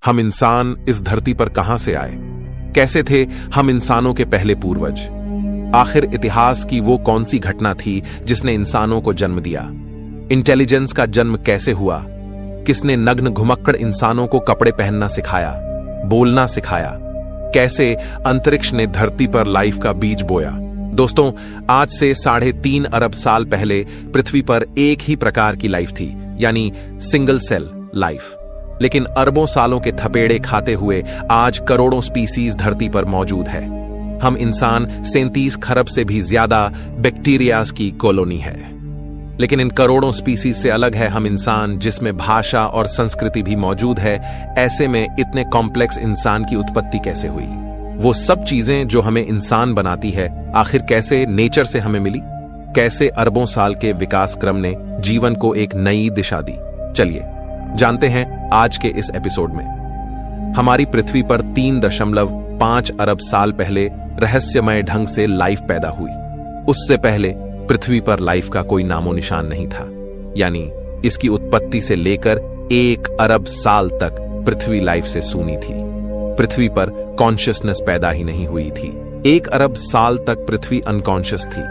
हम इंसान इस धरती पर कहां से आए? कैसे थे हम इंसानों के पहले पूर्वज? आखिर इतिहास की वो कौन सी घटना थी जिसने इंसानों को जन्म दिया? इंटेलिजेंस का जन्म कैसे हुआ? किसने नग्न घुमक्कड़ इंसानों को कपड़े पहनना सिखाया, बोलना सिखाया? कैसे अंतरिक्ष ने धरती पर लाइफ का बीज बोया? दोस्तों, आज से 3.5 अरब साल पहले पृथ्वी पर एक ही प्रकार की लाइफ थी, यानी सिंगल सेल लाइफ। लेकिन अरबों सालों के थपेड़े खाते हुए आज करोड़ों स्पीसीज धरती पर मौजूद है। हम इंसान 37 खरब से भी ज्यादा बैक्टीरियाज की कॉलोनी है। लेकिन इन करोड़ों स्पीसीज से अलग है हम इंसान, जिसमें भाषा और संस्कृति भी मौजूद है। ऐसे में इतने कॉम्प्लेक्स इंसान की उत्पत्ति कैसे हुई? वो सब चीजें जो हमें इंसान बनाती है, आखिर कैसे नेचर से हमें मिली? कैसे अरबों साल के विकास क्रम ने जीवन को एक नई दिशा दी? चलिए जानते हैं आज के इस एपिसोड में। हमारी पृथ्वी पर 3.5 अरब साल पहले रहस्यमय ढंग से लाइफ पैदा हुई। उससे पहले पृथ्वी पर लाइफ का कोई नामो निशान नहीं था, यानी इसकी उत्पत्ति से लेकर 1 अरब साल तक पृथ्वी लाइफ से सूनी थी। पृथ्वी पर कॉन्शियसनेस पैदा ही नहीं हुई थी। 1 अरब साल तक पृथ्वी अनकॉन्शियस थी,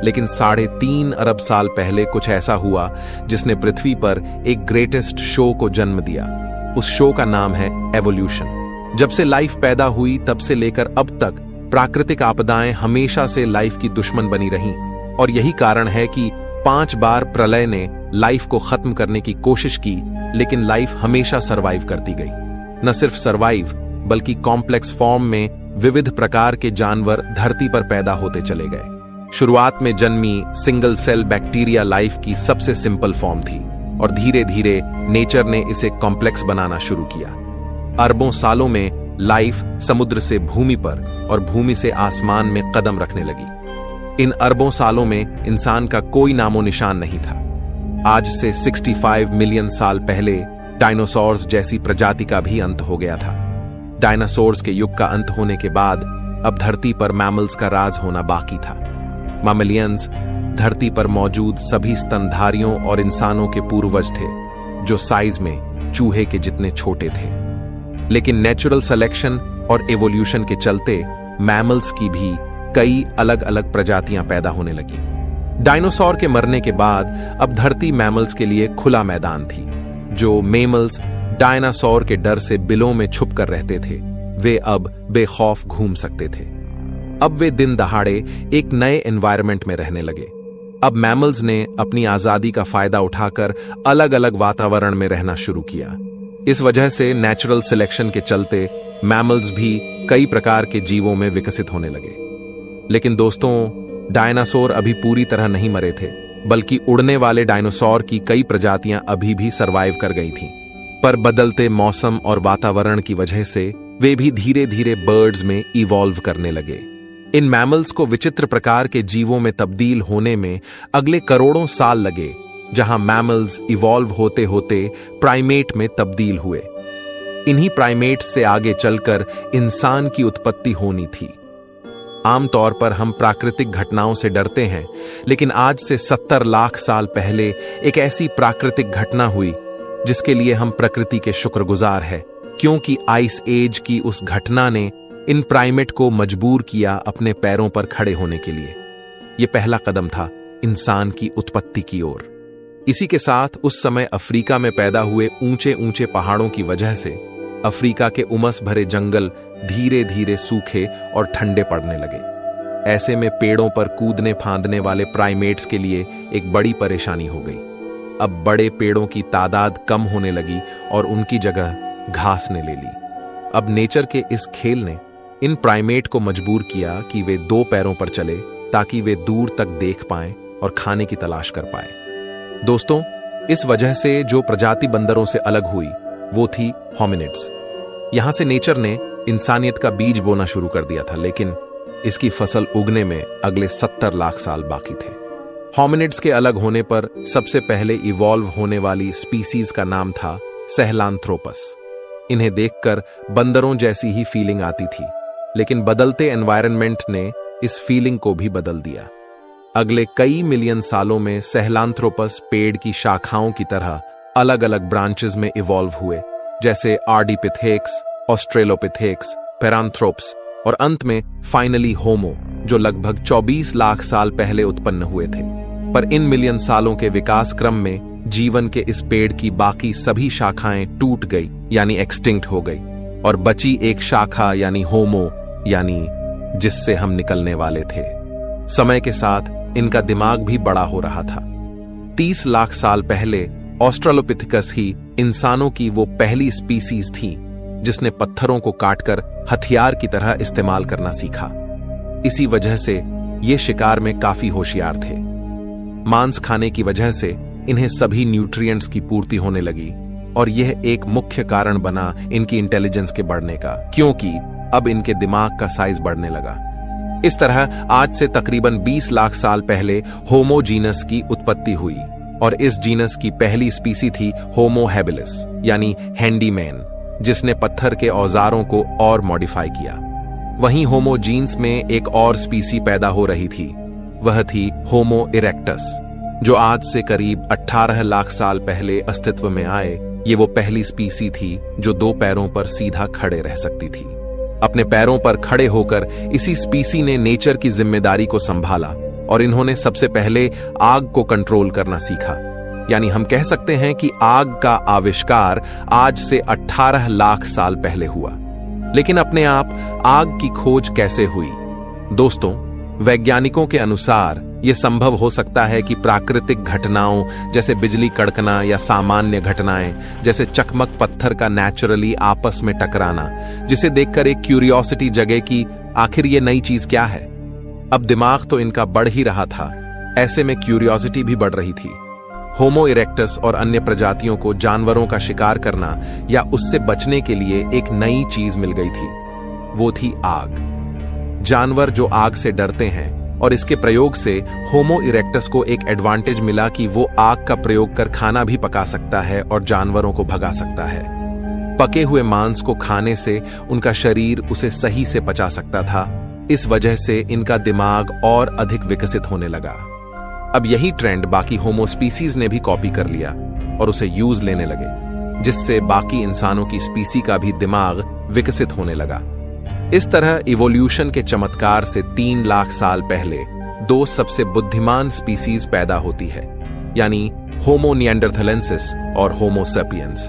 लेकिन 3.5 अरब साल पहले कुछ ऐसा हुआ जिसने पृथ्वी पर एक ग्रेटेस्ट शो को जन्म दिया। उस शो का नाम है एवोल्यूशन। जब से लाइफ पैदा हुई तब से लेकर अब तक प्राकृतिक आपदाएं हमेशा से लाइफ की दुश्मन बनी रहीं, और यही कारण है कि 5 बार प्रलय ने लाइफ को खत्म करने की कोशिश की, लेकिन लाइफ हमेशा सरवाइव करती गई। न सिर्फ सरवाइव, बल्कि कॉम्प्लेक्स फॉर्म में विविध प्रकार के जानवर धरती पर पैदा होते चले गए। शुरुआत में जन्मी सिंगल सेल बैक्टीरिया लाइफ की सबसे सिंपल फॉर्म थी, और धीरे धीरे नेचर ने इसे कॉम्प्लेक्स बनाना शुरू किया। अरबों सालों में लाइफ समुद्र से भूमि पर और भूमि से आसमान में कदम रखने लगी। इन अरबों सालों में इंसान का कोई नामो निशान नहीं था। आज से 65 मिलियन साल पहले डायनासोर्स जैसी प्रजाति का भी अंत हो गया था। डायनासोर्स के युग का अंत होने के बाद अब धरती पर मैमल्स का राज होना बाकी था। मैमलियंस धरती पर मौजूद सभी स्तनधारियों और इंसानों के पूर्वज थे, जो साइज में चूहे के जितने छोटे थे। लेकिन नेचुरल सिलेक्शन और एवोल्यूशन के चलते मैमल्स की भी कई अलग अलग प्रजातियां पैदा होने लगी। डायनासोर के मरने के बाद अब धरती मैमल्स के लिए खुला मैदान थी। जो मेमल्स डायनासोर के डर से बिलों में छुप कर रहते थे, वे अब बेखौफ घूम सकते थे। अब वे दिन दहाड़े एक नए एनवायरनमेंट में रहने लगे। अब मैमल्स ने अपनी आजादी का फायदा उठाकर अलग अलग वातावरण में रहना शुरू किया। इस वजह से नेचुरल सिलेक्शन के चलते मैमल्स भी कई प्रकार के जीवों में विकसित होने लगे। लेकिन दोस्तों, डायनासोर अभी पूरी तरह नहीं मरे थे, बल्कि उड़ने वाले डायनासोर की कई प्रजातियां अभी भी सरवाइव कर गई थीं। पर बदलते मौसम और वातावरण की वजह से वे भी धीरे धीरे बर्ड्स में इवॉल्व करने लगे। इन मैमल्स को विचित्र प्रकार के जीवों में तब्दील होने में अगले करोड़ों साल लगे, जहां मैमल्स इवॉल्व होते होते प्राइमेट में तब्दील हुए। इन्हीं प्राइमेट्स से आगे चलकर इंसान की उत्पत्ति होनी थी। आमतौर पर हम प्राकृतिक घटनाओं से डरते हैं, लेकिन आज से 70 लाख साल पहले एक ऐसी प्राकृतिक घटना हुई जिसके लिए हम प्रकृति के शुक्रगुजार हैं, क्योंकि आइस एज की उस घटना ने इन प्राइमेट को मजबूर किया अपने पैरों पर खड़े होने के लिए। यह पहला कदम था इंसान की उत्पत्ति की ओर। इसी के साथ उस समय अफ्रीका में पैदा हुए ऊंचे ऊंचे पहाड़ों की वजह से अफ्रीका के उमस भरे जंगल धीरे धीरे सूखे और ठंडे पड़ने लगे। ऐसे में पेड़ों पर कूदने फांदने वाले प्राइमेट्स के लिए एक बड़ी परेशानी हो गई। अब बड़े पेड़ों की तादाद कम होने लगी और उनकी जगह घास ने ले ली। अब नेचर के इस खेल ने इन प्राइमेट को मजबूर किया कि वे 2 पैरों पर चले, ताकि वे दूर तक देख पाएं और खाने की तलाश कर पाएं। दोस्तों, इस वजह से जो प्रजाति बंदरों से अलग हुई वो थी होमिनिड्स। यहां से नेचर ने इंसानियत का बीज बोना शुरू कर दिया था, लेकिन इसकी फसल उगने में अगले 70 लाख साल बाकी थे। होमिनिड्स के अलग होने पर सबसे पहले इवॉल्व होने वाली स्पीसीज का नाम था सहेलांथ्रोपस। इन्हें देखकर बंदरों जैसी ही फीलिंग आती थी, लेकिन बदलते एनवायरनमेंट ने इस फीलिंग को भी बदल दिया। अगले कई मिलियन सालों में सहेलांथ्रोपस पेड़ की शाखाओं की तरह अलग अलग ब्रांचेस में इवॉल्व हुए, जैसे आर्डिपिथेक्स, ऑस्ट्रेलोपिथेक्स, पैरांथ्रोप्स और अंत में फाइनली होमो, जो लगभग 24 लाख साल पहले उत्पन्न हुए थे। पर इन मिलियन सालों के विकास क्रम में जीवन के इस पेड़ की बाकी सभी शाखाएं टूट गई यानी एक्सटिंक्ट हो गई, और बची एक शाखा यानी होमो, यानी जिससे हम निकलने वाले थे। समय के साथ इनका दिमाग भी बड़ा हो रहा था। 30 लाख साल पहले ऑस्ट्रेलोपिथेकस ही इंसानों की वो पहली स्पीसीज थी जिसने पत्थरों को काटकर हथियार की तरह इस्तेमाल करना सीखा। इसी वजह से ये शिकार में काफी होशियार थे। मांस खाने की वजह से इन्हें सभी न्यूट्रिएंट्स की पूर्ति होने लगी, और यह एक मुख्य कारण बना इनकी इंटेलिजेंस के बढ़ने का, क्योंकि अब इनके दिमाग का साइज बढ़ने लगा। इस तरह आज से तकरीबन 20 लाख साल पहले होमो जीनस की उत्पत्ति हुई, और इस जीनस की पहली स्पीसी थी होमो हैबिलिस यानी हैंडीमैन, जिसने पत्थर के औजारों को और मॉडिफाई किया। वहीं होमो जीन्स में एक और स्पीसी पैदा हो रही थी, वह थी होमो इरेक्टस, जो आज से करीब 18 लाख साल पहले अस्तित्व में आए। ये वो पहली स्पीसी थी जो 2 पैरों पर सीधा खड़े रह सकती थी। अपने पैरों पर खड़े होकर इसी स्पीसी ने नेचर की जिम्मेदारी को संभाला, और इन्होंने सबसे पहले आग को कंट्रोल करना सीखा। यानी हम कह सकते हैं कि आग का आविष्कार आज से 18 लाख साल पहले हुआ। लेकिन अपने आप आग की खोज कैसे हुई? दोस्तों, वैज्ञानिकों के अनुसार यह संभव हो सकता है कि प्राकृतिक घटनाओं जैसे बिजली कड़कना या सामान्य घटनाएं जैसे चकमक पत्थर का नेचुरली आपस में टकराना, जिसे देखकर एक क्यूरियोसिटी जगे कि आखिर ये नई चीज क्या है। अब दिमाग तो इनका बढ़ ही रहा था, ऐसे में क्यूरियोसिटी भी बढ़ रही थी। होमो इरेक्टस और अन्य प्रजातियों को जानवरों का शिकार करना या उससे बचने के लिए एक नई चीज मिल गई थी, वो थी आग। जानवर जो आग से डरते हैं, और इसके प्रयोग से होमो इरेक्टस को एक एडवांटेज मिला कि वो आग का प्रयोग कर खाना भी पका सकता है और जानवरों को भगा सकता है। पके हुए मांस को खाने से उनका शरीर उसे सही से पचा सकता था। इस वजह से इनका दिमाग और अधिक विकसित होने लगा। अब यही ट्रेंड बाकी होमो स्पीसीज ने भी कॉपी कर लिया और उसे यूज लेने लगे, जिससे बाकी इंसानों की स्पीसी का भी दिमाग विकसित होने लगा। इस तरह इवोल्यूशन के चमत्कार से 3 लाख साल पहले 2 सबसे बुद्धिमान स्पीसीज पैदा होती है, यानी होमो निएंडरथलेंसिस और होमो सेपियंस।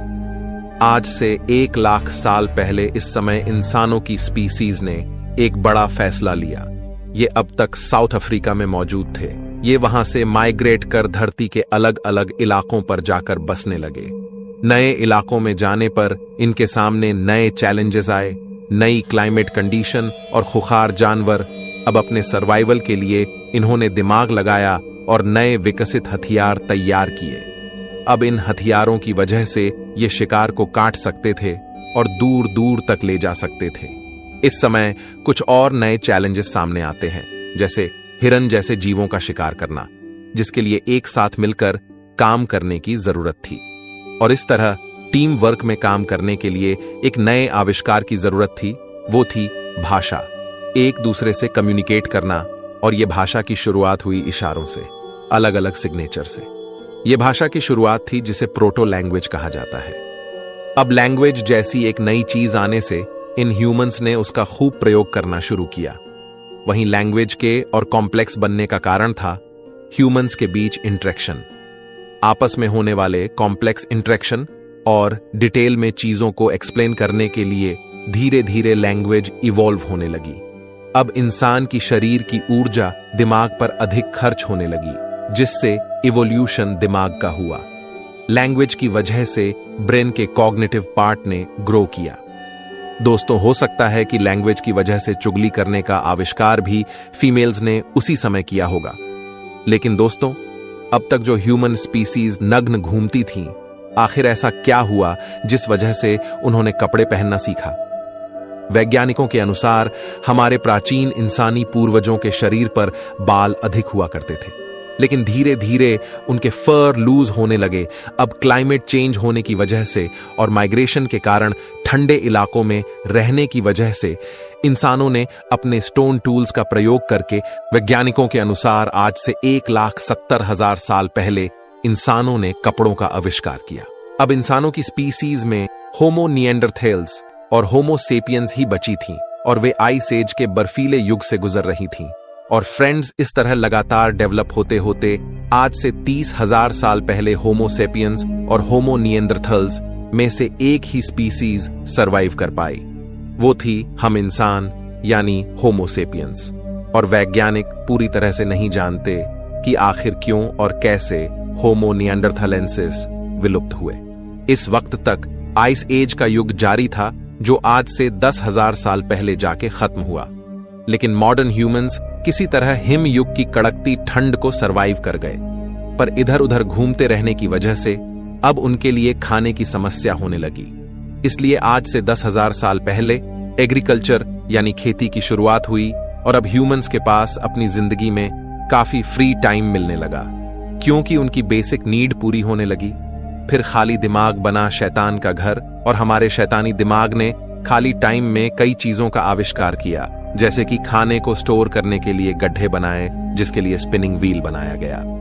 आज से 1 लाख साल पहले इस समय इंसानों की स्पीसीज ने एक बड़ा फैसला लिया। ये अब तक साउथ अफ्रीका में मौजूद थे। ये वहां से माइग्रेट कर धरती के अलग अलग इलाकों पर जाकर बसने लगे। नए इलाकों में जाने पर इनके सामने नए चैलेंजेस आए, नई क्लाइमेट कंडीशन और खुखार जानवर। अब अपने सर्वाइवल के लिए इन्होंने दिमाग लगाया और नए विकसित हथियार तैयार किए। अब इन हथियारों की वजह से ये शिकार को काट सकते थे और दूर दूर तक ले जा सकते थे। इस समय कुछ और नए चैलेंजेस सामने आते हैं, जैसे हिरन जैसे जीवों का शिकार करना, जिसके लिए एक साथ मिलकर काम करने की जरूरत थी। और इस तरह टीम वर्क में काम करने के लिए एक नए आविष्कार की जरूरत थी, वो थी भाषा। एक दूसरे से कम्युनिकेट करना, और यह भाषा की शुरुआत हुई इशारों से, अलग अलग सिग्नेचर से। यह भाषा की शुरुआत थी जिसे प्रोटो लैंग्वेज कहा जाता है। अब लैंग्वेज जैसी एक नई चीज आने से इन ह्यूमंस ने उसका खूब प्रयोग करना शुरू किया। वहीं लैंग्वेज के और कॉम्प्लेक्स बनने का कारण था ह्यूमंस के बीच इंटरेक्शन, आपस में होने वाले कॉम्प्लेक्स इंटरेक्शन और डिटेल में चीजों को एक्सप्लेन करने के लिए धीरे धीरे लैंग्वेज इवॉल्व होने लगी। अब इंसान की शरीर की ऊर्जा दिमाग पर अधिक खर्च होने लगी, जिससे इवोल्यूशन दिमाग का हुआ। लैंग्वेज की वजह से ब्रेन के कॉग्निटिव पार्ट ने ग्रो किया। दोस्तों, हो सकता है कि लैंग्वेज की वजह से चुगली करने का आविष्कार भी फीमेल्स ने उसी समय किया होगा। लेकिन दोस्तों, अब तक जो ह्यूमन स्पीसीज नग्न घूमती थीं, आखिर ऐसा क्या हुआ जिस वजह से उन्होंने कपड़े पहनना सीखा? वैज्ञानिकों के अनुसार हमारे प्राचीन इंसानी पूर्वजों के शरीर पर बाल अधिक हुआ करते थे, लेकिन धीरे धीरे उनके फर लूज होने लगे। अब क्लाइमेट चेंज होने की वजह से और माइग्रेशन के कारण ठंडे इलाकों में रहने की वजह से इंसानों ने अपने स्टोन टूल्स का प्रयोग करके, वैज्ञानिकों के अनुसार आज से 1,70,000 साल पहले इंसानों ने कपड़ों का आविष्कार किया। अब इंसानों की स्पीसीज में होमो निएंडरथैल्स और होमो सेपियंस ही बची थीं और वे आइस एज के बर्फीले युग से गुजर रही थीं। और फ्रेंड्स, इस तरह लगातार डेवलप होते होते आज से 30,000 साल पहले होमो सेपियंस और होमो निएंडरथैल्स में से एक ही स्पीसीज सरवाइव कर पाई। वो थी हम इंसान, यानी होमो सेपियंस। और वैज्ञानिक पूरी तरह से नहीं जानते कि आखिर क्यों और कैसे होमो निएंडरथैलेंसिस विलुप्त हुए। इस वक्त तक आइस एज का युग जारी था, जो आज से 10,000 साल पहले जाके खत्म हुआ। लेकिन मॉडर्न ह्यूमंस किसी तरह हिम युग की कड़कती ठंड को सरवाइव कर गए, पर इधर उधर घूमते रहने की वजह से अब उनके लिए खाने की समस्या होने लगी। इसलिए आज से 10,000 साल पहले एग्रीकल्चर यानी खेती की शुरुआत हुई और अब ह्यूमंस के पास अपनी जिंदगी में काफी फ्री टाइम मिलने लगा, क्योंकि उनकी बेसिक नीड पूरी होने लगी। फिर खाली दिमाग बना शैतान का घर, और हमारे शैतानी दिमाग ने खाली टाइम में कई चीजों का आविष्कार किया, जैसे कि खाने को स्टोर करने के लिए गड्ढे बनाए, जिसके लिए स्पिनिंग व्हील बनाया गया।